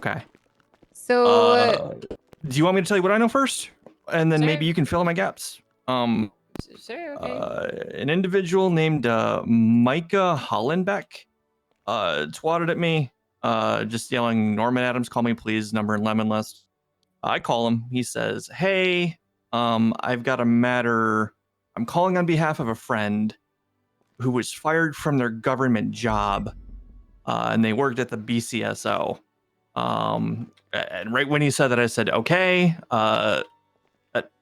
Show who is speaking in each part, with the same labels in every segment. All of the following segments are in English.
Speaker 1: Okay.
Speaker 2: So,
Speaker 1: Do you want me to tell you what I know first? And then
Speaker 2: Sure.
Speaker 1: maybe you can fill in my gaps.
Speaker 2: Sure, okay.
Speaker 1: An individual named Micah Hollenbeck twatted at me, just yelling, "Norman Adams, call me please, number and lemon list." I call him. He says, "Hey, I've got a matter. I'm calling on behalf of a friend who was fired from their government job, and they worked at the BCSO." And right when he said that, I said, "Okay."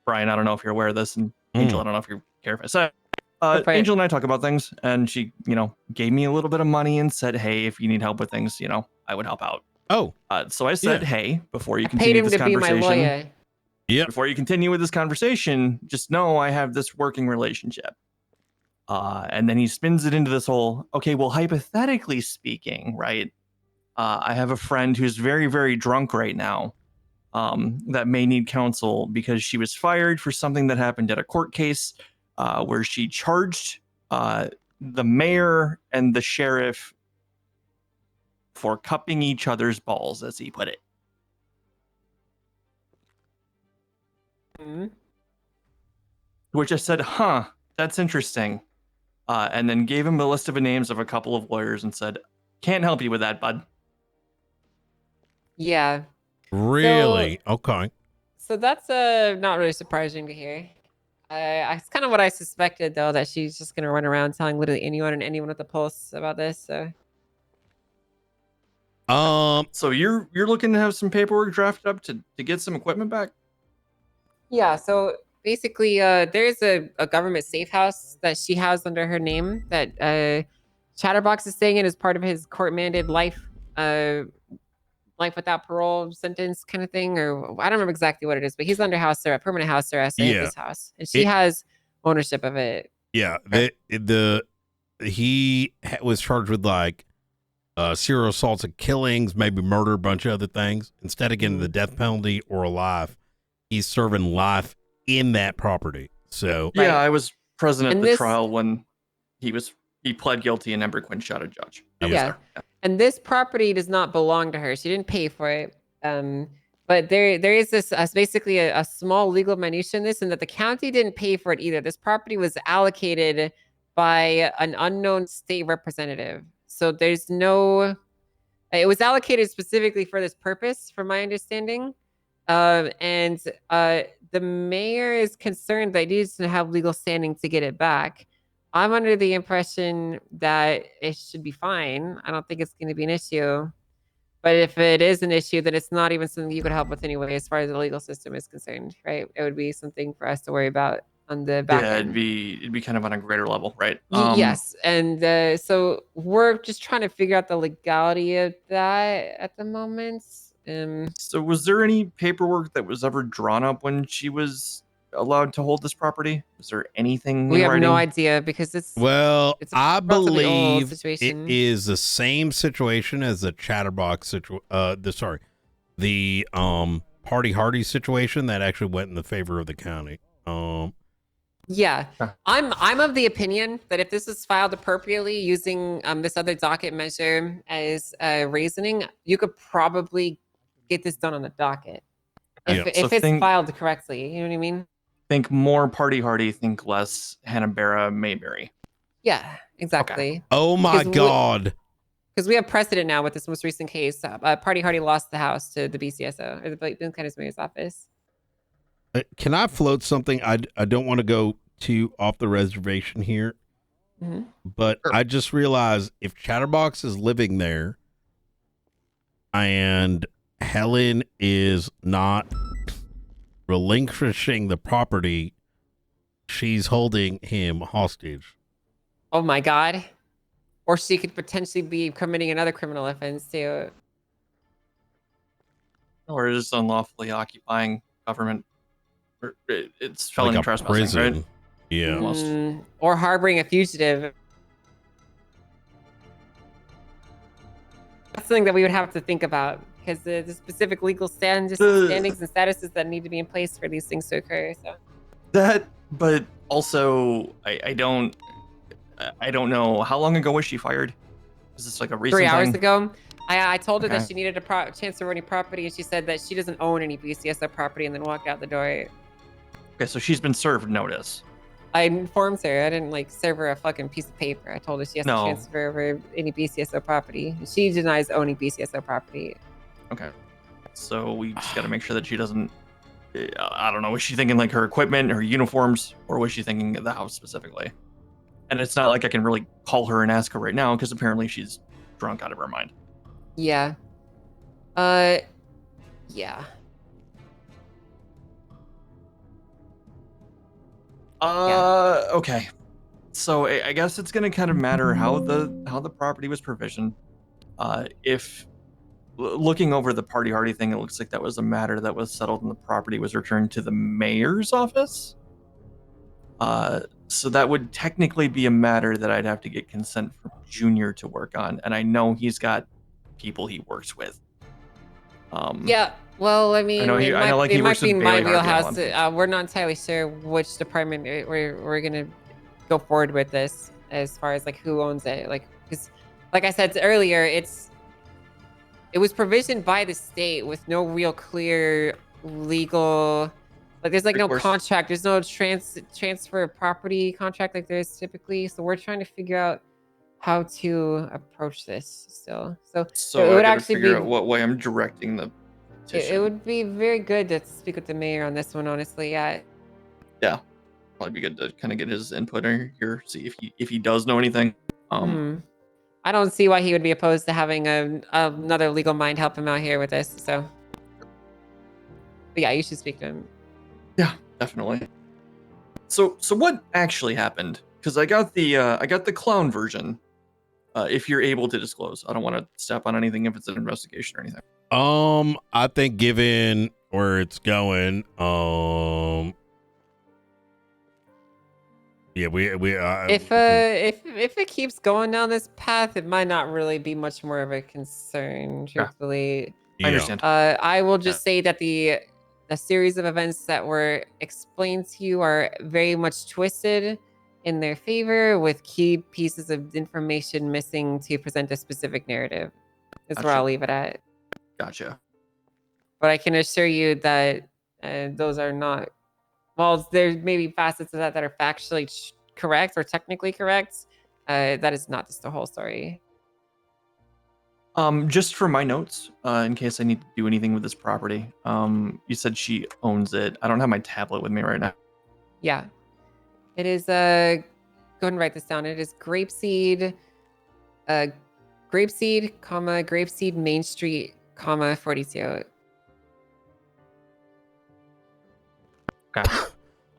Speaker 1: Brian, I don't know if you're aware of this, and Angel, I don't know if you care if I say. Angel and I talk about things, and she, gave me a little bit of money and said, "Hey, if you need help with things, I would help out."
Speaker 3: Oh.
Speaker 1: So I said, "Hey, before you
Speaker 2: I paid
Speaker 1: continue
Speaker 2: him
Speaker 1: this
Speaker 2: to be my
Speaker 1: conversation,
Speaker 2: lawyer.
Speaker 3: Yep.
Speaker 1: before you continue with this conversation, just know I have this working relationship." And then he spins it into this whole, okay, well, hypothetically speaking, right? I have a friend who's very, very drunk right now, that may need counsel because she was fired for something that happened at a court case, where she charged the mayor and the sheriff for cupping each other's balls, as he put it.
Speaker 2: Mm-hmm.
Speaker 1: Which I said, "Huh, that's interesting." And then gave him the list of names of a couple of lawyers and said, "Can't help you with that, bud."
Speaker 2: Yeah.
Speaker 3: Really? Okay.
Speaker 2: So that's not really surprising to hear. It's kind of what I suspected, though, that she's just gonna run around telling literally anyone and anyone with a pulse about this. So
Speaker 1: So you're looking to have some paperwork drafted up to get some equipment back?
Speaker 2: yeah. So basically, there's a government safe house that she has under her name that Chatterbox is staying in as part of his court-mandated life without parole sentence kind of thing, or I don't remember exactly what it is, but he's under house arrest, permanent house arrest at this house, and she has ownership of it.
Speaker 3: Yeah, he was charged with like serial assaults and killings, maybe murder, a bunch of other things. Instead of getting the death penalty or a life, he's serving life in that property. So
Speaker 1: yeah, I was present at the trial when he pled guilty and Ember Quinn shot a judge.
Speaker 2: Yeah. And this property does not belong to her. She didn't pay for it. But there is this basically a small legal minutia in this, and that the county didn't pay for it either. This property was allocated by an unknown state representative. So there's no, it was allocated specifically for this purpose, from my understanding. And the mayor is concerned that he needs to have legal standing to get it back. I'm under the impression that it should be fine. I don't think it's going to be an issue. But if it is an issue, then it's not even something you could help with anyway, as far as the legal system is concerned, right? It would be something for us to worry about on the back end.
Speaker 1: It'd be kind of on a greater level, right?
Speaker 2: Yes. And so we're just trying to figure out the legality of that at the moment.
Speaker 1: So was there any paperwork that was ever drawn up when she was allowed to hold this property? Is there anything
Speaker 2: we
Speaker 1: in
Speaker 2: have
Speaker 1: writing?
Speaker 2: No idea, because it's
Speaker 3: I believe it
Speaker 2: situation.
Speaker 3: is the same situation as the Chatterbox the Party Hardy situation that actually went in the favor of the county.
Speaker 2: Yeah, I'm of the opinion that if this is filed appropriately using this other docket measure as reasoning, you could probably get this done on the docket if it's filed correctly. You know what I mean?
Speaker 1: Think more Party Hardy, think less Hanna-Barbera Mayberry.
Speaker 2: Yeah, exactly.
Speaker 3: Okay. Oh my God.
Speaker 2: Because we have precedent now with this most recent case. Party Hardy lost the house to the BCSO, or the Benton County Mayor's office.
Speaker 3: Can I float something? I don't want to go too off the reservation here, but I just realized if Chatterbox is living there and Helen is not relinquishing the property, she's holding him hostage.
Speaker 2: Oh my God. Or she could potentially be committing another criminal offense too.
Speaker 1: Or just unlawfully occupying government. It's felony
Speaker 3: like
Speaker 1: trespassing,
Speaker 3: prison.
Speaker 1: right?
Speaker 3: Yeah.
Speaker 1: Almost.
Speaker 2: Or harboring a fugitive. That's something that we would have to think about, because the specific legal standings and statuses that need to be in place for these things to occur. So
Speaker 1: that, but also I don't know, how long ago was she fired? Is this like a recent
Speaker 2: 3 hours
Speaker 1: thing?
Speaker 2: ago? I told her that
Speaker 1: Okay.
Speaker 2: she needed a chance to any property, and she said that she doesn't own any BCSO property, and then walked out the door.
Speaker 1: Okay, so she's been served notice.
Speaker 2: I informed her. I didn't like serve her a fucking piece of paper. I told her she has to
Speaker 1: No.
Speaker 2: transfer over any BCSO property. She denies owning BCSO property.
Speaker 1: Okay. So we just got to make sure that she doesn't. I don't know. Was she thinking like her equipment, her uniforms, or was she thinking of the house specifically? And it's not like I can really call her and ask her right now because apparently she's drunk out of her mind.
Speaker 2: Yeah. Yeah.
Speaker 1: Okay. So I guess it's gonna kind of matter how the property was provisioned. If looking over the party hardy thing, it looks like that was a matter that was settled and the property was returned to the mayor's office. So that would technically be a matter that I'd have to get consent from Junior to work on, and I know he's got people he works with.
Speaker 2: Yeah. Well, I mean,
Speaker 1: I know he
Speaker 2: might
Speaker 1: works
Speaker 2: be
Speaker 1: with
Speaker 2: in my
Speaker 1: Bailey Harvey
Speaker 2: wheelhouse.
Speaker 1: Allen.
Speaker 2: We're not entirely sure which department we're gonna go forward with this, as far as like who owns it. Like, because, like I said earlier, it was provisioned by the state with no real clear legal. Like, there's like no contract. There's no transfer of property contract like there is typically. So we're trying to figure out how to approach this still. So
Speaker 1: So
Speaker 2: it would
Speaker 1: I gotta
Speaker 2: actually
Speaker 1: figure
Speaker 2: be
Speaker 1: out what way I'm directing the petition.
Speaker 2: it would be very good to speak with the mayor on this one, honestly. Yeah.
Speaker 1: Probably be good to kind of get his input here, see if he does know anything.
Speaker 2: I don't see why he would be opposed to having another legal mind help him out here with this. So, but yeah, you should speak to him.
Speaker 1: Yeah, definitely. So what actually happened? Because I got the clown version. If you're able to disclose, I don't want to step on anything if it's an investigation or anything.
Speaker 3: I think given where it's going, yeah, we
Speaker 2: If it keeps going down this path, it might not really be much more of a concern, truthfully.
Speaker 1: I understand.
Speaker 2: I will just say that the series of events that were explained to you are very much twisted in their favor, with key pieces of information missing to present a specific narrative. That's where I'll leave it at.
Speaker 1: Gotcha.
Speaker 2: But I can assure you that those are not. Well, there may be facets of that are factually correct or technically correct. That is not just the whole story.
Speaker 1: Just for my notes, in case I need to do anything with this property. You said she owns it. I don't have my tablet with me right now.
Speaker 2: Yeah. It is go ahead and write this down. It is Grapeseed, Grapeseed, Main Street, 42.
Speaker 1: Okay.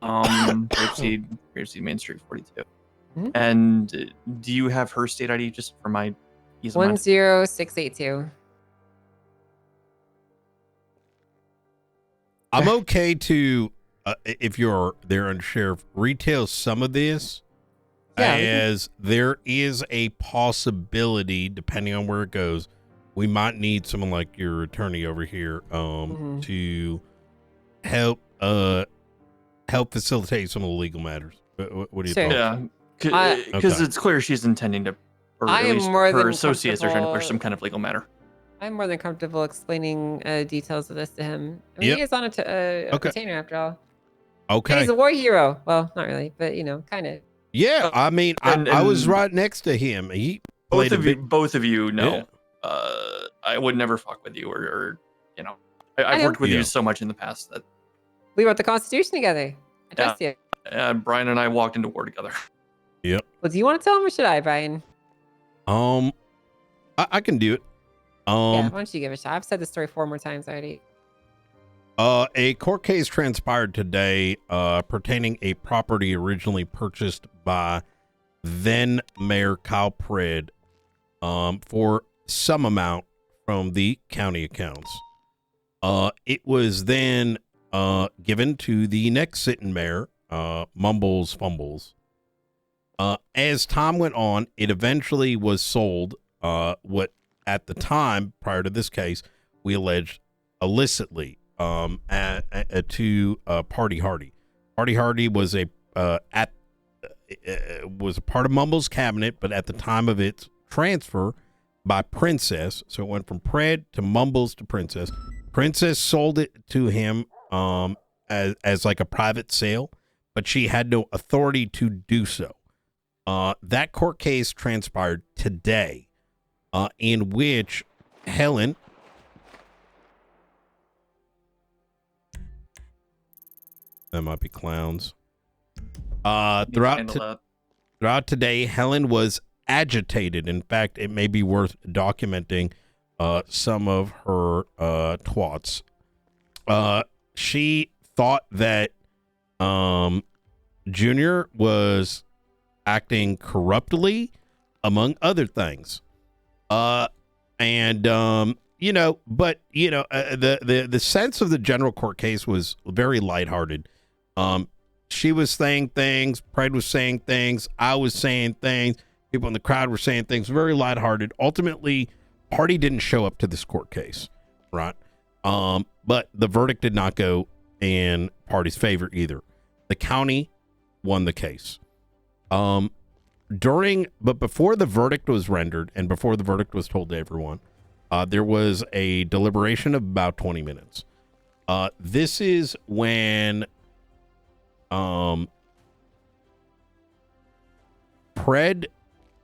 Speaker 1: Grapeseed, Main Street, 42. Mm-hmm. And do you have her state ID just for my ease of mind?
Speaker 2: 10682.
Speaker 3: I'm okay to, if you're there and sheriff, retail some of this, as there is a possibility, depending on where it goes, we might need someone like your attorney over here to help facilitate some of the legal matters. What do you think?
Speaker 1: Yeah, because it's clear she's intending to, or at least her associates are trying to push some kind of legal matter.
Speaker 2: I'm more than comfortable explaining details of this to him. I mean, he is on a retainer after all.
Speaker 3: Okay.
Speaker 2: And he's a war hero. Well, not really, but kind of.
Speaker 3: Yeah, I mean, I was right next to him. He
Speaker 1: both of you know. Yeah. I would never fuck with you, or I've worked with you so much in the past that
Speaker 2: we wrote the Constitution together. I trust you.
Speaker 1: Brian and I walked into war together.
Speaker 3: Yep.
Speaker 2: Well, do you want to tell him or should I, Brian?
Speaker 3: I can do it.
Speaker 2: Yeah, why don't you give it a shot? I've said the story 4 more times already.
Speaker 3: A court case transpired today pertaining a property originally purchased by then Mayor Kyle Pred for some amount from the county accounts. It was then given to the next sitting mayor, Mumbles Fumbles. As time went on, it eventually was sold, what at the time, prior to this case, we alleged illicitly to Party Hardy. Party Hardy was was a part of Mumbles cabinet, but at the time of its transfer, by Princess. So it went from Pred to Mumbles to Princess. Princess sold it to him as like a private sale, but she had no authority to do so. That court case transpired today, in which Helen, that might be clowns. Throughout today, Helen was agitated. In fact, it may be worth documenting some of her twats. She thought that Junior was acting corruptly, among other things. The sense of the general court case was very lighthearted. She was saying things, Pred was saying things, I was saying things, people in the crowd were saying things, very lighthearted. Ultimately, party didn't show up to this court case, right? But the verdict did not go in party's favor either. The county won the case. But before the verdict was rendered and before the verdict was told to everyone, there was a deliberation of about 20 minutes. This is when Pred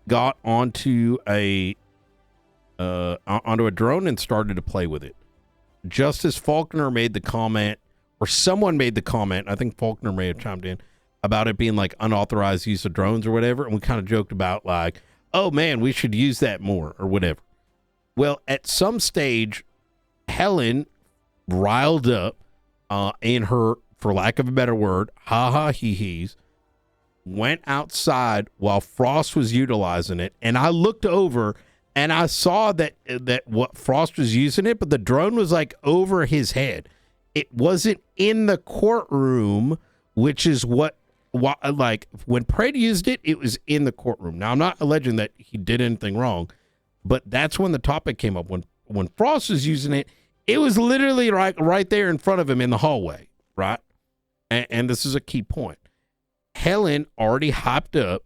Speaker 3: got onto a drone and started to play with it. Justice Faulkner made the comment, or someone made the comment, I think Faulkner may have chimed in, about it being like unauthorized use of drones or whatever, and we kind of joked about like, oh man, we should use that more or whatever. Well, at some stage, Helen riled up in her, for lack of a better word, ha-ha-hee-hees, went outside while Frost was utilizing it, and I looked over and I saw that what Frost was using it, but the drone was like over his head. It wasn't in the courtroom, which is what like when Pred used it, it was in the courtroom. Now I'm not alleging that he did anything wrong, but that's when the topic came up. When Frost was using it, it was literally right there in front of him in the hallway, right? And this is a key point. Helen, already hopped up,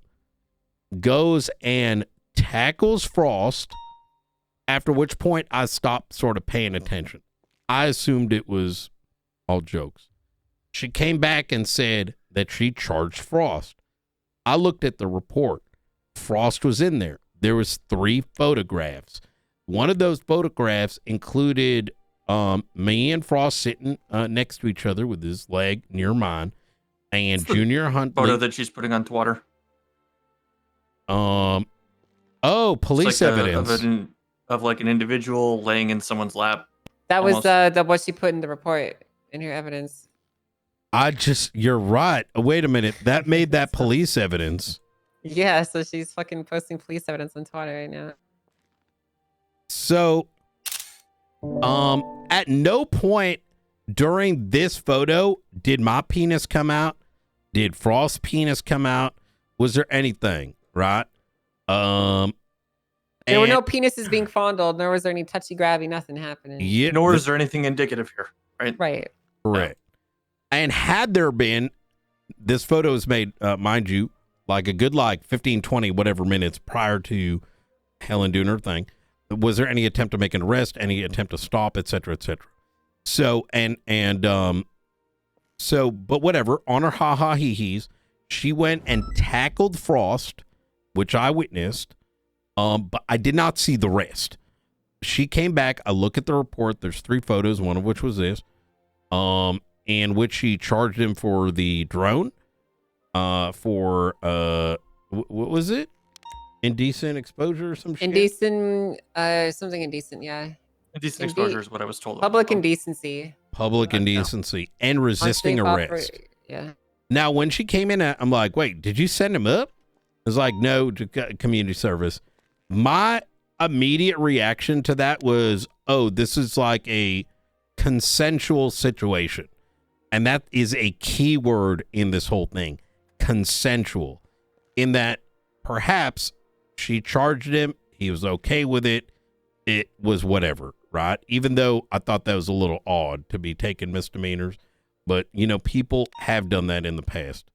Speaker 3: goes and tackles Frost, after which point I stopped sort of paying attention. I assumed it was all jokes. She came back and said that she charged Frost. I looked at the report. Frost was in there. There was 3 photographs. One of those photographs included me and Frost sitting next to each other with his leg near mine, and Junior Huntley.
Speaker 1: Photo that she's putting on Twitter.
Speaker 3: Police evidence
Speaker 1: of like an individual laying in someone's lap.
Speaker 2: That was what she put in the report in her evidence.
Speaker 3: You're right. Wait a minute. That made that police evidence.
Speaker 2: Yeah, so she's fucking posting police evidence on Twitter right now.
Speaker 3: So, at no point during this photo did my penis come out. Did Frost's penis come out? Was there anything, right?
Speaker 2: There were no penises being fondled, nor was there any touchy-grabby, nothing happening.
Speaker 3: Yeah,
Speaker 1: nor is there anything indicative here, right?
Speaker 2: Right.
Speaker 3: Correct. And had there been, this photo is made, mind you, like a good 15, 20, whatever minutes prior to Helen doing her thing. Was there any attempt to make an arrest, any attempt to stop, et cetera, et cetera? So, but whatever, on her ha-ha-hee-hees, she went and tackled Frost, which I witnessed, but I did not see the rest. She came back, I look at the report, there's 3 photos, one of which was this, in which she charged him for the drone, what was it? Indecent exposure or some shit?
Speaker 2: Something indecent, yeah.
Speaker 1: Indecent exposure is what I was told.
Speaker 2: Public indecency.
Speaker 3: Public indecency and resisting arrest.
Speaker 2: Yeah.
Speaker 3: Now, when she came in, I'm like, wait, did you send him up? I was like, no, to community service. My immediate reaction to that was, oh, this is like a consensual situation. And that is a key word in this whole thing. Consensual. In that perhaps she charged him. He was okay with it. It was whatever, right? Even though I thought that was a little odd to be taking misdemeanors. But, people have done that in the past.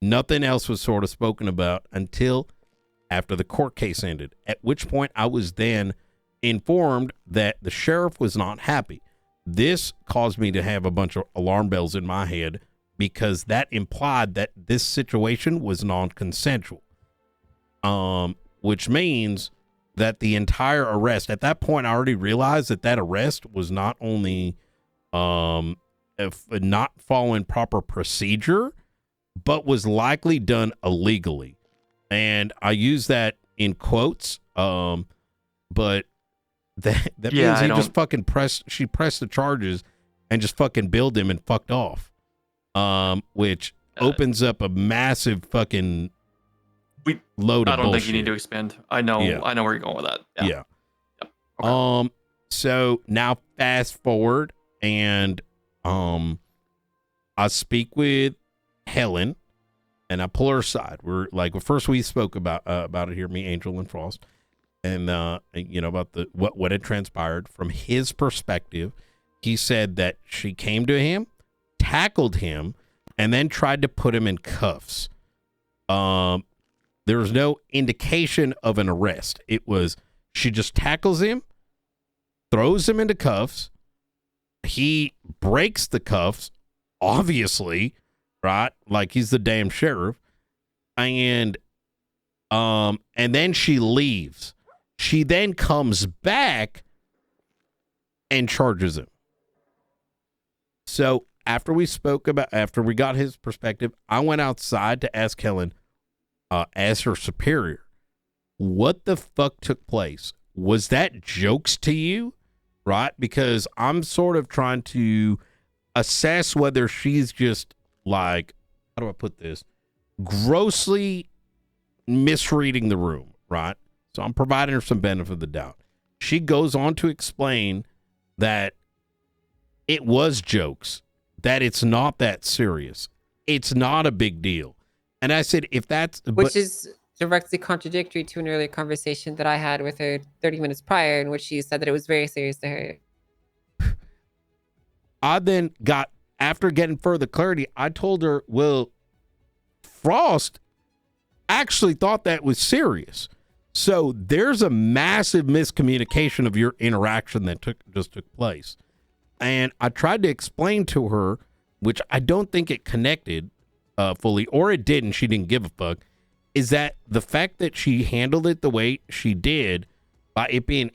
Speaker 3: Nothing else was sort of spoken about until after the court case ended, at which point I was then informed that the sheriff was not happy. This caused me to have a bunch of alarm bells in my head because that implied that this situation was non-consensual. Which means that the entire arrest, at that point, I already realized that arrest was not only if not following proper procedure, but was likely done illegally. And I use that in quotes, but that means he just fucking pressed the charges and just fucking billed him and fucked off. Which opens up a massive fucking load of bullshit.
Speaker 1: I don't think you need to expand. I know where you're going with that.
Speaker 3: Yeah.
Speaker 1: Yep. Okay.
Speaker 3: So now fast forward and I speak with Helen and I pull her aside. We're like, well, first we spoke about it here, me, Angel, and Frost, and about what had transpired from his perspective. He said that she came to him, tackled him, and then tried to put him in cuffs. There was no indication of an arrest. It was she just tackles him, throws him into cuffs. He breaks the cuffs, obviously, right? Like he's the damn sheriff. And then she leaves. She then comes back and charges him. So after we got his perspective, I went outside to ask Helen, as her superior, what the fuck took place? Was that jokes to you? Right? Because I'm sort of trying to assess whether she's just like, how do I put this? Grossly misreading the room, right? So I'm providing her some benefit of the doubt. She goes on to explain that it was jokes, that it's not that serious. It's not a big deal. And I said, if that's...
Speaker 2: Which is directly contradictory to an earlier conversation that I had with her 30 minutes prior, in which she said that it was very serious to her.
Speaker 3: I then after getting further clarity, I told her, well, Frost actually thought that was serious. So there's a massive miscommunication of your interaction that just took place. And I tried to explain to her, which I don't think it connected fully, or it did, and she didn't give a fuck, is that the fact that she handled it the way she did, by it being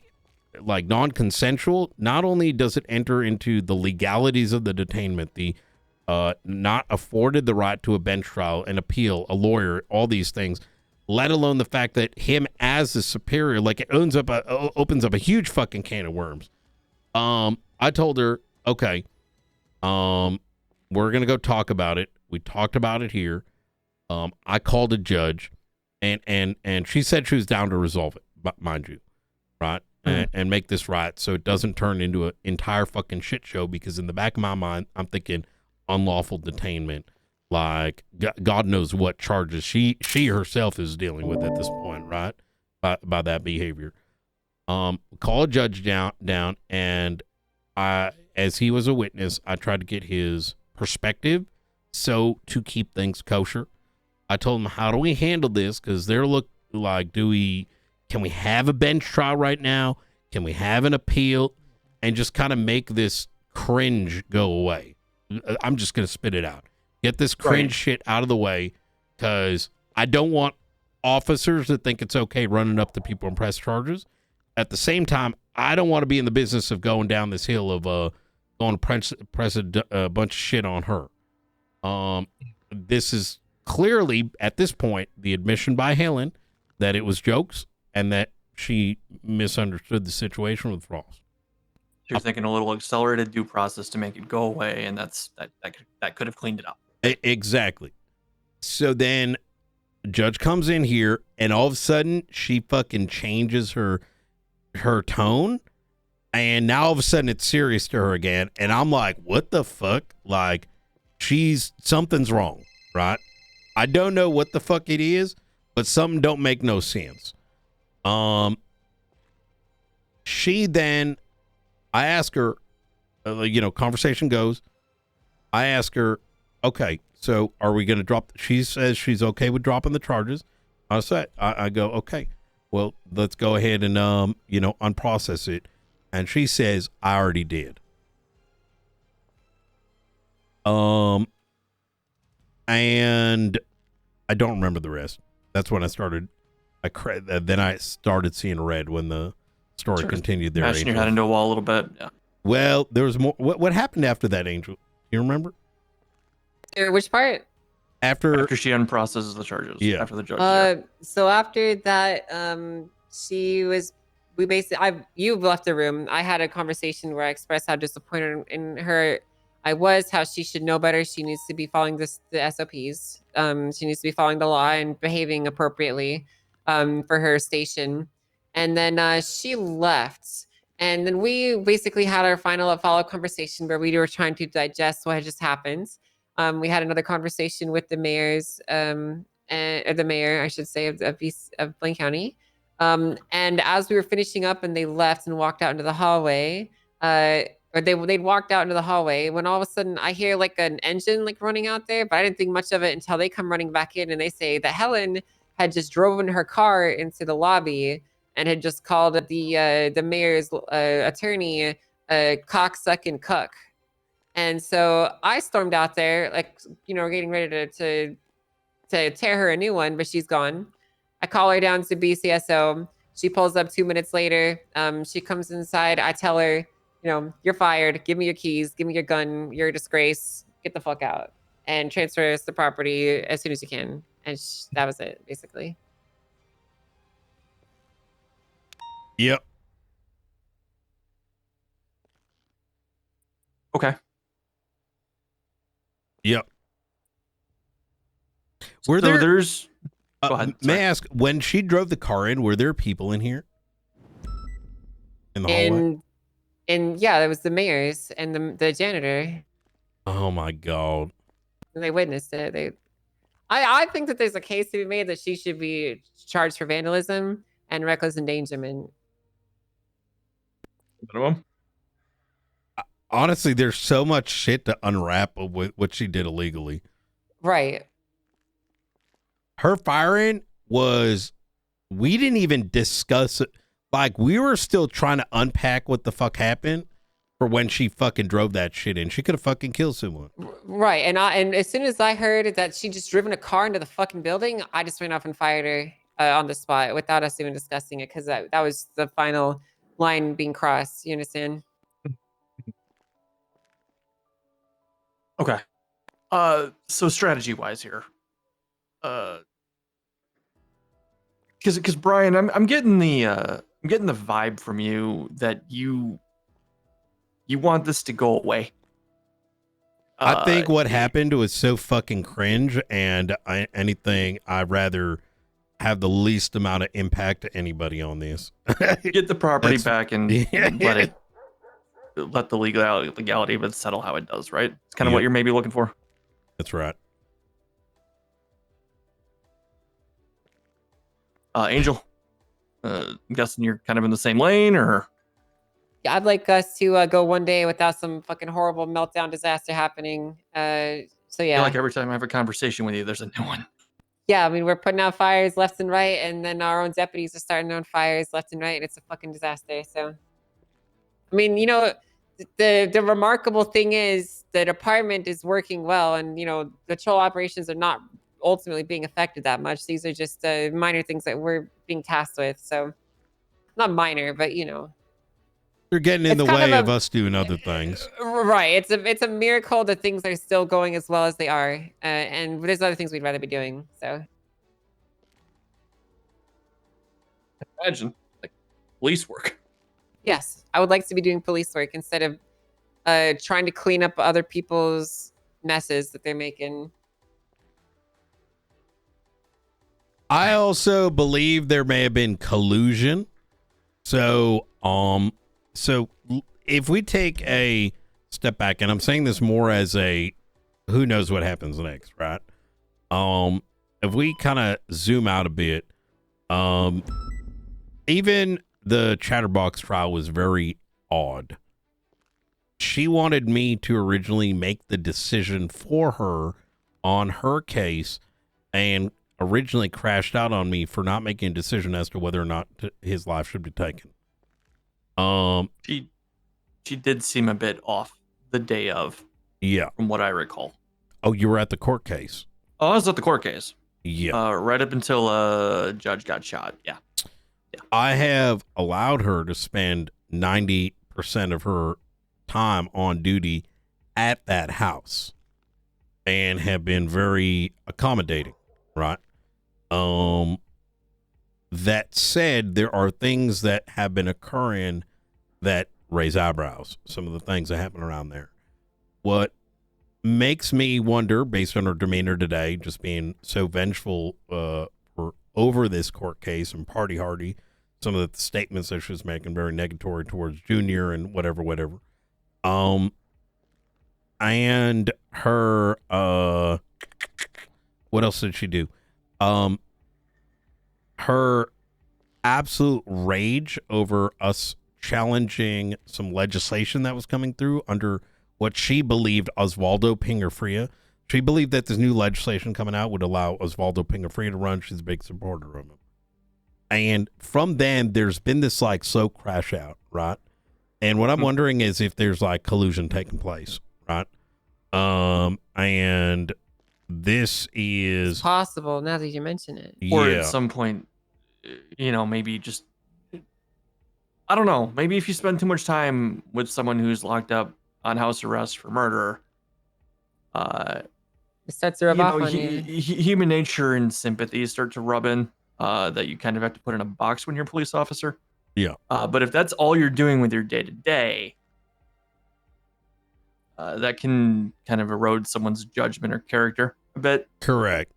Speaker 3: like non-consensual, not only does it enter into the legalities of the detainment, the not afforded the right to a bench trial, an appeal, a lawyer, all these things, let alone the fact that him as the superior, like it opens up a huge fucking can of worms. I told her, okay, we're gonna go talk about it. We talked about it here. I called a judge, and she said she was down to resolve it, mind you, right? And make this right so it doesn't turn into an entire fucking shit show, because in the back of my mind, I'm thinking unlawful detainment, like God knows what charges she herself is dealing with at this point, right? By that behavior. Call a judge down, and as he was a witness, I tried to get his perspective, so to keep things kosher. I told him, how do we handle this? Because they're like, can we have a bench trial right now? Can we have an appeal? And just kind of make this cringe go away. I'm just going to spit it out. Get this cringe shit out of the way, because I don't want officers that think it's okay running up to people and press charges. At the same time, I don't want to be in the business of going down this hill of going to press a bunch of shit on her. This is clearly, at this point, the admission by Helen that it was jokes and that she misunderstood the situation with Frost.
Speaker 1: You're thinking a little accelerated due process to make it go away, and that could have cleaned it up.
Speaker 3: Exactly. So then judge comes in here, and all of a sudden she fucking changes her tone, and now all of a sudden it's serious to her again, and I'm like, what the fuck? Like, something's wrong, right? I don't know what the fuck it is, but something don't make no sense. She then, I ask her, conversation goes, I ask her, okay, so are we going to drop, she says she's okay with dropping the charges. I go, okay, well, let's go ahead and, unprocess it. And she says, I already did. And I don't remember the rest. That's when I started. Then I started seeing red when the story continued there.
Speaker 1: Mashing your head into a wall a little bit. Yeah.
Speaker 3: Well, there was more. What happened after that, Angel? You remember?
Speaker 2: Which part?
Speaker 3: After
Speaker 1: she unprocesses the charges.
Speaker 3: Yeah.
Speaker 1: After the judge.
Speaker 2: So after that, you've left the room. I had a conversation where I expressed how disappointed in her I was, how she should know better. She needs to be following the SOPs. She needs to be following the law and behaving appropriately for her station. And then she left. And then we basically had our final follow-up conversation where we were trying to digest what had just happened. We had another conversation with the mayor's, or the mayor, I should say, of Blaine County. And as we were finishing up and they left and walked out into the hallway, or they'd walked out into the hallway when all of a sudden I hear like an engine like running out there, but I didn't think much of it until they come running back in and they say that Helen had just driven her car into the lobby and had just called the mayor's attorney cocksucking cook. And so I stormed out there, like, getting ready to tear her a new one, but she's gone. I call her down to BCSO. She pulls up 2 minutes later. She comes inside. I tell her, you're fired. Give me your keys. Give me your gun. You're a disgrace. Get the fuck out. And transfer us the property as soon as you can. And that was it, basically.
Speaker 3: Yep.
Speaker 1: Okay.
Speaker 3: Yep.
Speaker 1: There's
Speaker 3: Go ahead. May I ask, when she drove the car in, were there people in here? In the hallway?
Speaker 2: And yeah, there was the mayor's and the janitor.
Speaker 3: Oh my God.
Speaker 2: And they witnessed it. I think that there's a case to be made that she should be charged for vandalism and reckless endangerment.
Speaker 3: Honestly, there's so much shit to unwrap with what she did illegally.
Speaker 2: Right.
Speaker 3: Her firing we didn't even discuss it. Like, we were still trying to unpack what the fuck happened for when she fucking drove that shit in. She could have fucking killed someone.
Speaker 2: Right. And as soon as I heard that she just driven a car into the fucking building, I just ran off and fired her on the spot without us even discussing it, because that was the final line being crossed. You understand?
Speaker 1: Okay. So strategy wise here. Because Brian, I'm getting the vibe from you that you want this to go away.
Speaker 3: I think what happened was so fucking cringe, and I'd rather have the least amount of impact to anybody on this.
Speaker 1: Get the property back and let the legality of it settle how it does, right? It's kind of what you're maybe looking for.
Speaker 3: That's right.
Speaker 1: Angel, I'm guessing you're kind of in the same lane, or?
Speaker 2: Yeah, I'd like us to go one day without some fucking horrible meltdown disaster happening. So yeah.
Speaker 1: I feel like every time I have a conversation with you, there's a new one.
Speaker 2: Yeah, I mean, we're putting out fires left and right, and then our own deputies are starting their own fires left and right, and it's a fucking disaster. So, I mean, the remarkable thing is the department is working well, and the patrol operations are not ultimately being affected that much. These are just minor things that we're being tasked with. So, not minor, but
Speaker 3: they're getting in the way of us doing other things.
Speaker 2: Right. It's a miracle that things are still going as well as they are, and there's other things we'd rather be doing. So,
Speaker 1: imagine like police work.
Speaker 2: Yes, I would like to be doing police work instead of trying to clean up other people's messes that they're making.
Speaker 3: I also believe there may have been collusion. So if we take a step back, and I'm saying this more as a who knows what happens next, right? If we kind of zoom out a bit, even the Chatterbox trial was very odd. She wanted me to originally make the decision for her on her case, and originally crashed out on me for not making a decision as to whether or not his life should be taken.
Speaker 1: She did seem a bit off the day of,
Speaker 3: Yeah.
Speaker 1: from what I recall.
Speaker 3: Oh, you were at the court case.
Speaker 1: Oh, I was at the court case.
Speaker 3: Yeah.
Speaker 1: Right up until a judge got shot. Yeah.
Speaker 3: I have allowed her to spend 90% of her time on duty at that house and have been very accommodating, right? That said, there are things that have been occurring that raise eyebrows, some of the things that happen around there. What makes me wonder, based on her demeanor today, just being so vengeful over this court case and party hardy, some of the statements that she was making very negatory towards Junior and whatever. And her, what else did she do? Her absolute rage over us challenging some legislation that was coming through under what she believed Osvaldo Pingerfria. She believed that this new legislation coming out would allow Osvaldo Pingerfria to run. She's a big supporter of him. And from then, there's been this like slow crash out, right? And what I'm wondering is if there's like collusion taking place, right? And this is
Speaker 2: It's possible now that you mention it.
Speaker 1: Or
Speaker 3: yeah.
Speaker 1: at some point, maybe just, I don't know. Maybe if you spend too much time with someone who's locked up on house arrest for murder,
Speaker 2: It starts to rub off on you.
Speaker 1: human nature and sympathy start to rub in. That you kind of have to put in a box when you're a police officer.
Speaker 3: Yeah.
Speaker 1: But if that's all you're doing with your day to day, that can kind of erode someone's judgment or character a bit.
Speaker 3: Correct.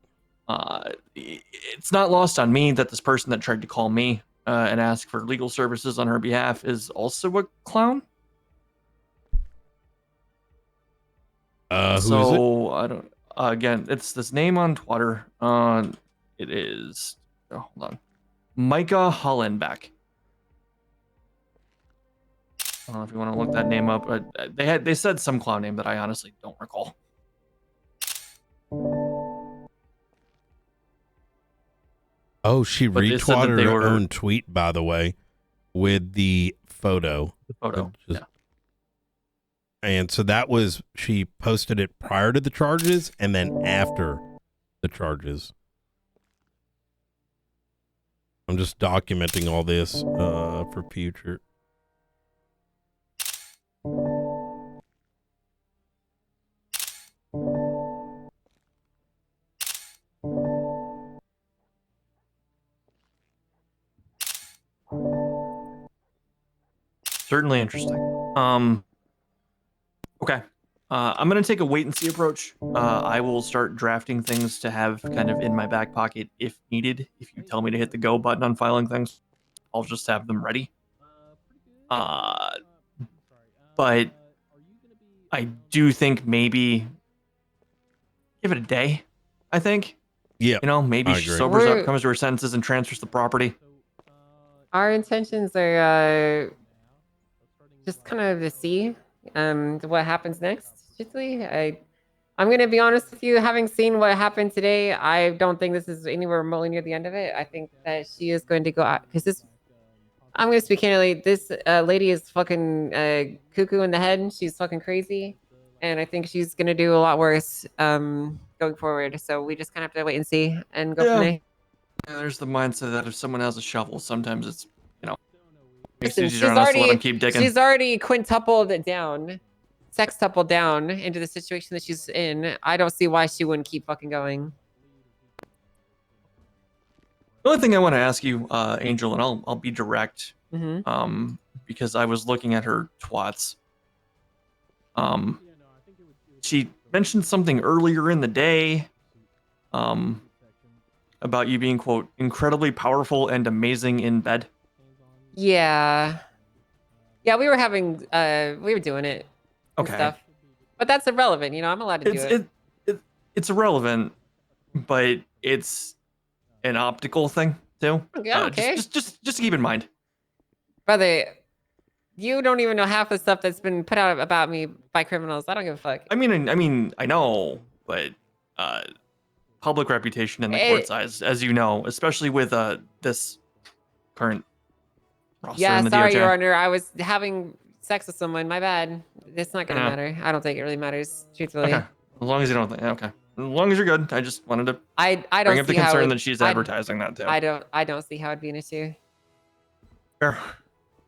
Speaker 1: It's not lost on me that this person that tried to call me and ask for legal services on her behalf is also a clown.
Speaker 3: Who is it?
Speaker 1: So I don't. Again, it's this name on Twitter. It is. Oh, hold on. Micah Hollenbeck. I don't know if you want to look that name up. They said some clown name that I honestly don't recall.
Speaker 3: Oh, she
Speaker 1: But they said that
Speaker 3: retweeted
Speaker 1: they
Speaker 3: her
Speaker 1: were-
Speaker 3: own tweet, by the way, with the photo.
Speaker 1: The photo.
Speaker 3: Just-
Speaker 1: Yeah.
Speaker 3: And so that was, she posted it prior to the charges and then after the charges. I'm just documenting all this for future.
Speaker 1: Certainly interesting. Okay. I'm going to take a wait and see approach. I will start drafting things to have kind of in my back pocket if needed. If you tell me to hit the go button on filing things, I'll just have them ready. But I do think maybe give it a day, I think.
Speaker 3: Yeah.
Speaker 1: Maybe
Speaker 3: I
Speaker 1: she
Speaker 3: agree.
Speaker 1: sobers
Speaker 2: We're-
Speaker 1: up, comes to her senses, and transfers the property.
Speaker 2: Our intentions are just kind of to see what happens next. Truthfully, I'm going to be honest with you. Having seen what happened today, I don't think this is anywhere remotely near the end of it. I think that she is going to go out because this. I'm going to speak candidly. This lady is fucking cuckoo in the head. She's fucking crazy, and I think she's going to do a lot worse going forward. So we just kind of have to wait and see and go from there.
Speaker 1: Yeah, there's the mindset that if someone has a shovel, sometimes it's, makes
Speaker 2: Listen,
Speaker 1: it easier on us to let them keep digging.
Speaker 2: she's already quintupled it down, sextupled down into the situation that she's in. I don't see why she wouldn't keep fucking going.
Speaker 1: The only thing I want to ask you, Angel, and I'll be direct,
Speaker 2: Mm-hmm.
Speaker 1: because I was looking at her twats. She mentioned something earlier in the day, about you being, quote, incredibly powerful and amazing in bed.
Speaker 2: Yeah, we were having we were doing it and
Speaker 1: Okay.
Speaker 2: stuff, but that's irrelevant. I'm allowed to do it.
Speaker 1: It's irrelevant, but it's an optical thing too.
Speaker 2: Yeah, okay.
Speaker 1: Just keep in mind.
Speaker 2: Brother, you don't even know half the stuff that's been put out about me by criminals. I don't give a fuck.
Speaker 1: I mean, I know, but public reputation in the court's eyes, as you know, especially with this current roster
Speaker 2: Yeah,
Speaker 1: in the
Speaker 2: sorry,
Speaker 1: DOJ.
Speaker 2: Your Honor. I was having sex with someone. My bad. It's not gonna
Speaker 1: Yeah.
Speaker 2: matter. I don't think it really matters, truthfully.
Speaker 1: Okay. As long as you don't think. Okay. As long as you're good. I just wanted to
Speaker 2: I don't
Speaker 1: bring up the
Speaker 2: see how
Speaker 1: concern
Speaker 2: it,
Speaker 1: that she's
Speaker 2: I-
Speaker 1: advertising that too.
Speaker 2: I don't see how it'd be an issue.
Speaker 1: Fair.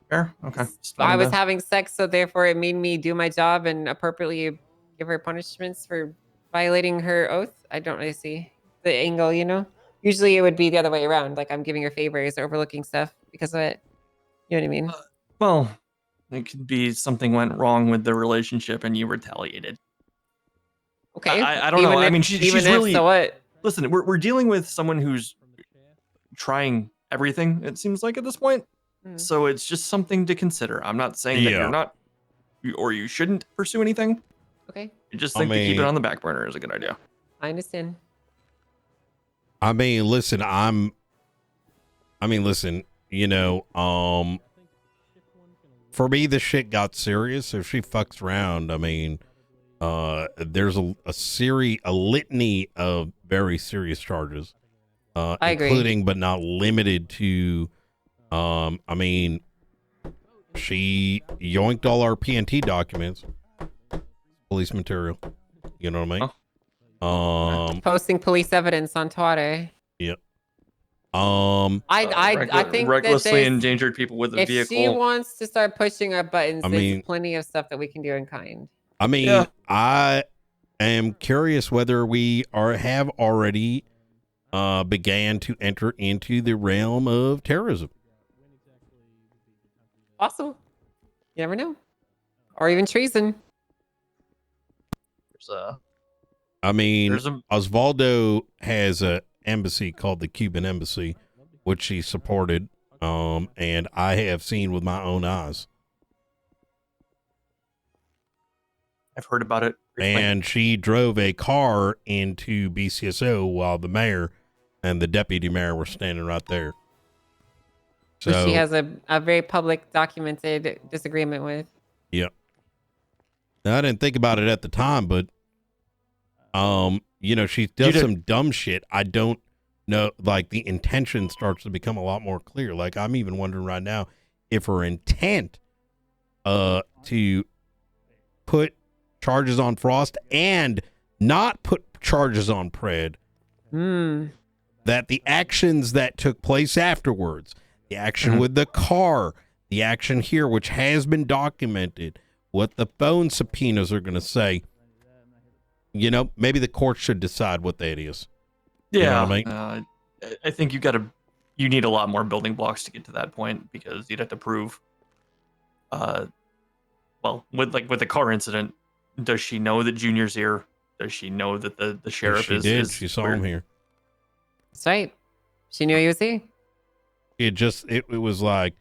Speaker 1: Fair. Okay. Just
Speaker 2: I
Speaker 1: wanted
Speaker 2: was
Speaker 1: to-
Speaker 2: having sex, so therefore it made me do my job and appropriately give her punishments for violating her oath. I don't really see the angle, you know? Usually it would be the other way around. Like I'm giving her favors, overlooking stuff because of it. You know what I mean?
Speaker 1: Well, it could be something went wrong with the relationship and you retaliated.
Speaker 2: Okay.
Speaker 1: I don't know. I mean, she's really.
Speaker 2: So what?
Speaker 1: Listen, we're dealing with someone who's trying everything. It seems like at this point.
Speaker 2: Mhm.
Speaker 1: So it's just something to consider. I'm not saying that
Speaker 3: Yeah.
Speaker 1: you're not, or you shouldn't pursue anything.
Speaker 2: Okay.
Speaker 1: I just
Speaker 3: I
Speaker 1: think to keep it
Speaker 3: mean-
Speaker 1: on the back burner is a good idea.
Speaker 2: I understand.
Speaker 3: I mean, listen, listen, you know, for me, this shit got serious. If she fucks around, I mean, there's a litany of very serious charges,
Speaker 2: I agree.
Speaker 3: including but not limited to, I mean, she yoinked all our PNT documents, police material. You know what I mean?
Speaker 2: Posting police evidence on Twitter. I think
Speaker 1: recklessly
Speaker 2: that
Speaker 1: endangered people with a
Speaker 2: if
Speaker 1: vehicle.
Speaker 2: she wants to start pushing our buttons,
Speaker 3: I
Speaker 2: there's
Speaker 3: mean-
Speaker 2: plenty of stuff that we can do in kind.
Speaker 3: I mean,
Speaker 1: Yeah.
Speaker 3: I am curious whether we have already began to enter into the realm of terrorism.
Speaker 2: Possible. You never know. Or even treason.
Speaker 3: I mean,
Speaker 1: There's a
Speaker 3: Osvaldo has a embassy called the Cuban Embassy, which he supported, and I have seen with my own eyes.
Speaker 1: I've heard about it. briefly.
Speaker 3: And she drove a car into BCSO while the mayor and the deputy mayor were standing right there.
Speaker 2: Which
Speaker 3: So
Speaker 2: she has a very public documented disagreement with.
Speaker 3: Yep. Now, I didn't think about it at the time, but you know, she does some dumb shit. I don't know, like the intention starts to become a lot more clear. Like I'm even wondering right now if her intent to put charges on Frost and not put charges on Pred, that the actions that took place afterwards, the action with the car, the action here, which has been documented, what the phone subpoenas are going to say, you know, maybe the court should decide what that is.
Speaker 1: Yeah,
Speaker 3: You know what I mean?
Speaker 1: I think you need a lot more building blocks to get to that point because you'd have to prove, well, with the car incident, does she know that Junior's here? Does she know that the sheriff
Speaker 3: she
Speaker 1: is?
Speaker 3: did.
Speaker 1: is
Speaker 3: She saw
Speaker 1: where-
Speaker 3: him here.
Speaker 2: That's right. She knew he was here.
Speaker 3: It was like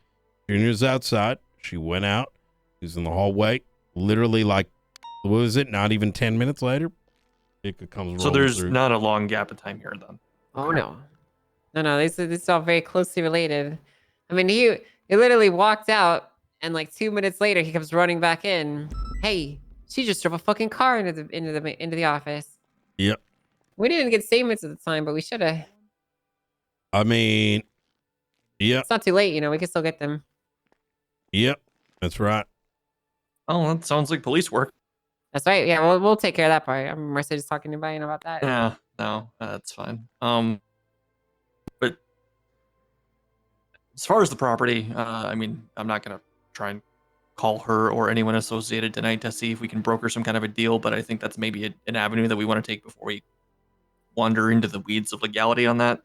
Speaker 3: Junior's outside. She went out. He's in the hallway. Literally, like, what was it? Not even 10 minutes later, it comes.
Speaker 1: So there's not a long gap of time here then.
Speaker 2: Oh no. No, this is all very closely related. I mean, he literally walked out and like 2 minutes later he comes running back in. Hey, she just drove a fucking car into the office.
Speaker 3: Yep.
Speaker 2: We didn't get statements at the time, but we should have.
Speaker 3: I mean, yep,
Speaker 2: It's not too late, you know, we can still get them.
Speaker 3: yep, that's right.
Speaker 1: Oh, that sounds like police work.
Speaker 2: That's right. Yeah, we'll take care of that part. I'm Marissa just talking to Brian about that.
Speaker 1: Yeah, no, that's fine. But as far as the property, I mean, I'm not gonna try and call her or anyone associated tonight to see if we can broker some kind of a deal. But I think that's maybe an avenue that we want to take before we wander into the weeds of legality on that.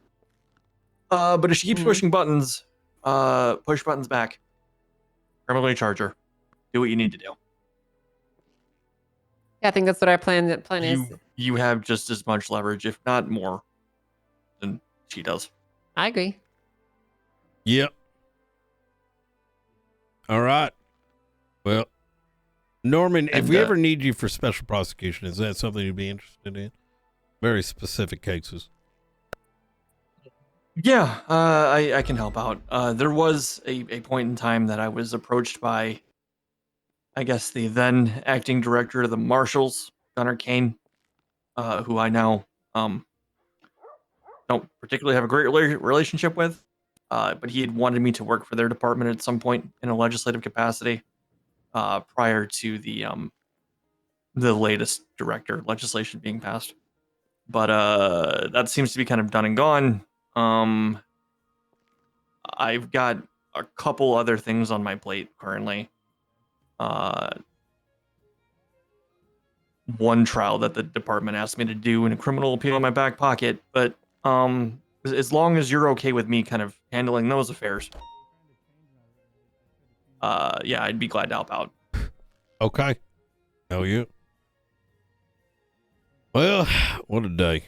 Speaker 1: But if she keeps pushing buttons, push buttons back. Criminally charge her. Do what you need to do.
Speaker 2: Yeah, I think that's what our plan is.
Speaker 1: You have just as much leverage, if not more, than she does.
Speaker 2: I agree.
Speaker 3: Yep. All right. Well, Norman, if
Speaker 1: And,
Speaker 3: we ever need you for special prosecution, is that something you'd be interested in? Very specific cases.
Speaker 1: Yeah, I can help out. There was a point in time that I was approached by, I guess, the then acting director of the Marshals, Gunnar Kane, who I now don't particularly have a great relationship with, but he had wanted me to work for their department at some point in a legislative capacity prior to the latest director legislation being passed. But that seems to be kind of done and gone. I've got a couple other things on my plate currently. One trial that the department asked me to do in a criminal appeal in my back pocket, but as long as you're okay with me kind of handling those affairs, yeah, I'd be glad to help out.
Speaker 3: Okay. Hell yeah. Well, what a day.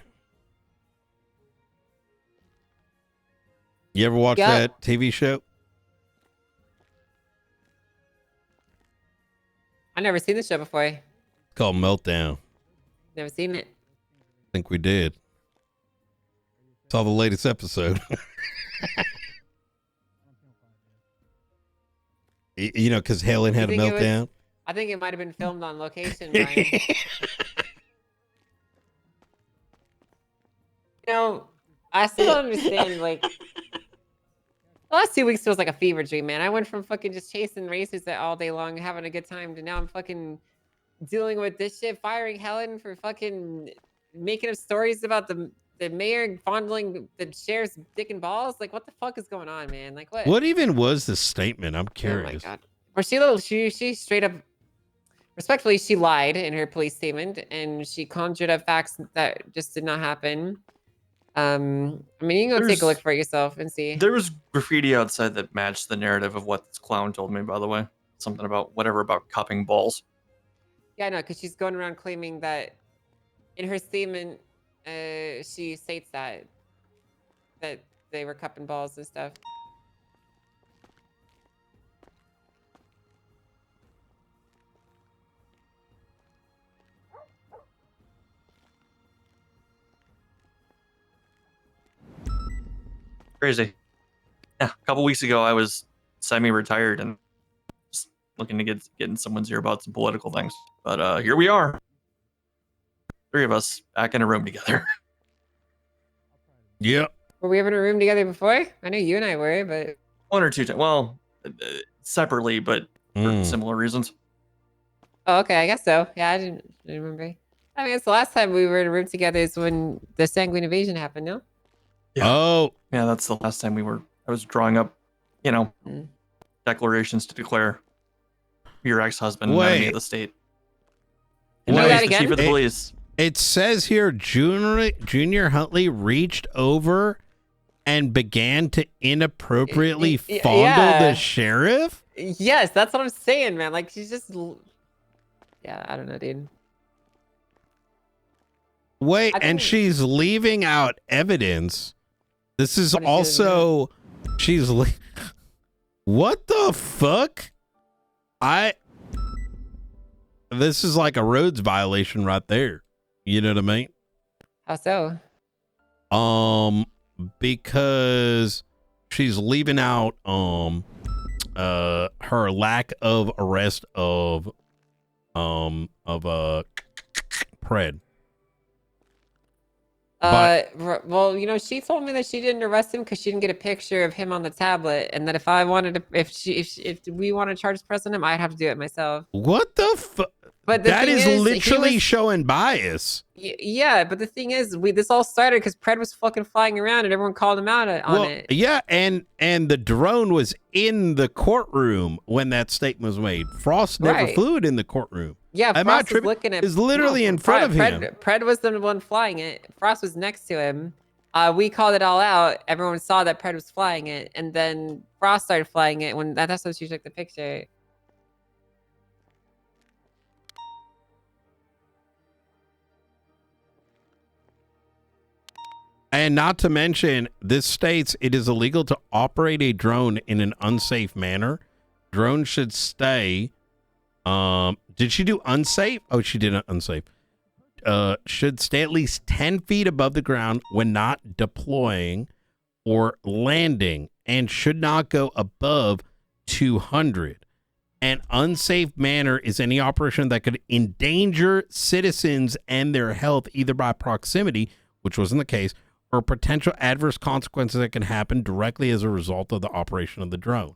Speaker 3: You ever watch that TV show?
Speaker 2: I never seen this show before.
Speaker 3: It's called Meltdown.
Speaker 2: Never seen it.
Speaker 3: I think we did. Saw the latest episode. You know, because Helen had a meltdown.
Speaker 2: I think it might have been filmed on location, Ryan. You know, I still don't understand, like, the last 2 weeks feels like a fever dream, man. I went from fucking just chasing races all day long, having a good time, to now I'm fucking dealing with this shit, firing Helen for fucking making up stories about the mayor fondling the sheriff's dick and balls. Like, what the fuck is going on, man? Like, what?
Speaker 3: What even was the statement? I'm curious.
Speaker 2: Oh my god. Or she straight up, respectfully, she lied in her police statement, and she conjured up facts that just did not happen. I mean, you can go take a look for it yourself and see.
Speaker 1: There was graffiti outside that matched the narrative of what this clown told me, by the way. Something about whatever about cupping balls.
Speaker 2: Yeah, I know, because she's going around claiming that in her statement, she states that they were cupping balls and stuff.
Speaker 1: Crazy. Yeah, a couple weeks ago, I was semi-retired and just looking to get in someone's ear about some political things. But here we are. 3 of us back in a room together.
Speaker 3: Yep.
Speaker 2: Were we ever in a room together before? I know you and I were, but
Speaker 1: 1 or 2 times. Well, separately, but for similar reasons.
Speaker 2: oh, okay, I guess so. Yeah, I didn't remember. I mean, it's the last time we were in a room together is when the Sanguine invasion happened, no?
Speaker 1: Yeah.
Speaker 3: Oh.
Speaker 1: Yeah, that's the last time I was drawing up, declarations to declare your ex-husband an enemy of the state. And now he's the chief of the police.
Speaker 3: It says here, Junior Huntley reached over and began to inappropriately fondle the sheriff?
Speaker 2: Yes, that's what I'm saying, man. Like, she's just... Yeah, I don't know, dude.
Speaker 3: Wait, and she's leaving out evidence. This is also... What the fuck? This is like a roads violation right there. You know what I mean?
Speaker 2: How so?
Speaker 3: Because she's leaving out her lack of arrest of Pred.
Speaker 2: Well, she told me that she didn't arrest him because she didn't get a picture of him on the tablet, and that if I wanted to, if we want to charge press on him, I'd have to do it myself.
Speaker 3: What the fuck?
Speaker 2: But
Speaker 3: that is literally showing bias.
Speaker 2: Yeah, but the thing is, this all started because Pred was fucking flying around and everyone called him out on it.
Speaker 3: Yeah, and the drone was in the courtroom when that statement was made. Frost never flew it in the courtroom.
Speaker 2: Yeah, Frost was looking at.
Speaker 3: Is literally in front of him.
Speaker 2: Pred was the one flying it. Frost was next to him. We called it all out. Everyone saw that Pred was flying it, and then Frost started flying it when that's when she took the picture.
Speaker 3: And not to mention, this states it is illegal to operate a drone in an unsafe manner. Drones should stay. Did she do unsafe? Oh, she did unsafe. Should stay at least 10 feet above the ground when not deploying or landing, and should not go above 200. An unsafe manner is any operation that could endanger citizens and their health, either by proximity, which wasn't the case, or potential adverse consequences that can happen directly as a result of the operation of the drone.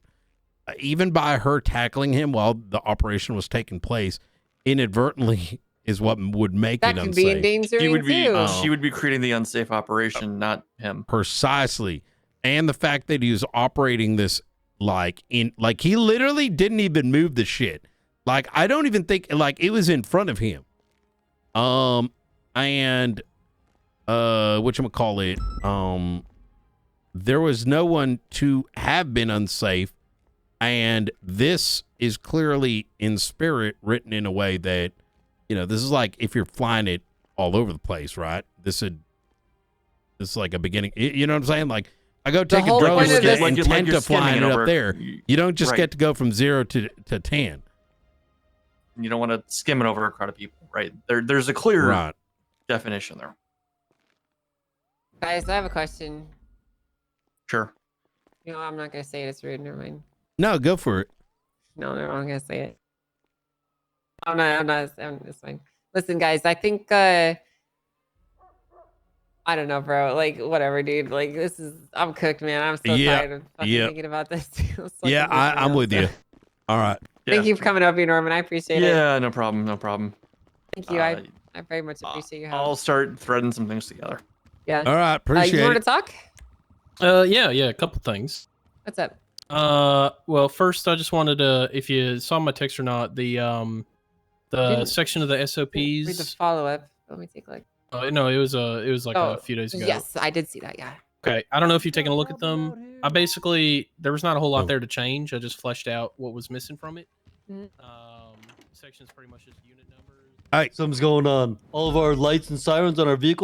Speaker 3: Even by her tackling him while the operation was taking place, inadvertently is what would make
Speaker 2: That
Speaker 3: it
Speaker 2: could
Speaker 3: unsafe.
Speaker 2: be endangering too.
Speaker 1: She would be creating the unsafe operation, not him.
Speaker 3: Precisely. And the fact that he was operating this like he literally didn't even move the shit. Like, I don't even think, like, it was in front of him. And whatchamacallit, there was no one to have been unsafe, and this is clearly in spirit written in a way that, you know, this is like if you're flying it all over the place, right? This is like a beginning, you know what I'm saying? Like, I go take a
Speaker 2: whole
Speaker 3: drone
Speaker 2: point
Speaker 3: with
Speaker 2: of
Speaker 3: the
Speaker 2: this-
Speaker 3: intent of flying it
Speaker 1: over.
Speaker 3: up there. You don't just
Speaker 1: Right.
Speaker 3: get to go from 0 to 10.
Speaker 1: You don't want to skim it over a crowd of people, right? There's a clear
Speaker 3: Right.
Speaker 1: definition there.
Speaker 2: Guys, I have a question.
Speaker 1: Sure.
Speaker 2: You know, I'm not gonna say it. It's rude. Never mind.
Speaker 3: No, go for it.
Speaker 2: No, I'm gonna say it. I'm not. It's fine. Listen, guys. I think. I don't know, bro. Like, whatever, dude. Like, this is. I'm cooked, man. I'm so
Speaker 3: Yeah,
Speaker 2: tired of fucking
Speaker 3: yeah.
Speaker 2: thinking about this.
Speaker 3: Yeah, I'm with you. All right.
Speaker 2: Thank you for coming over, Norman. I appreciate it.
Speaker 1: Yeah, no problem. No problem.
Speaker 2: Thank you. I very much appreciate your help.
Speaker 1: I'll start threading some things together.
Speaker 2: Yeah.
Speaker 3: All right. Appreciate
Speaker 2: you want
Speaker 3: it.
Speaker 2: to talk?
Speaker 4: Yeah, a couple things.
Speaker 2: What's up?
Speaker 4: Well, first I just wanted to, if you saw my text or not, the section of the SOPs.
Speaker 2: Read the follow up. Let me take a look.
Speaker 4: No, it was like a few days ago.
Speaker 2: Yes, I did see that. Yeah.
Speaker 4: Okay, I don't know if you've taken a look at them. I basically, there was not a whole lot there to change. I just fleshed out what was missing from it.
Speaker 2: Mhm.
Speaker 4: Section's pretty much just unit numbers.
Speaker 5: Something's going on. All of our lights and sirens on our vehicles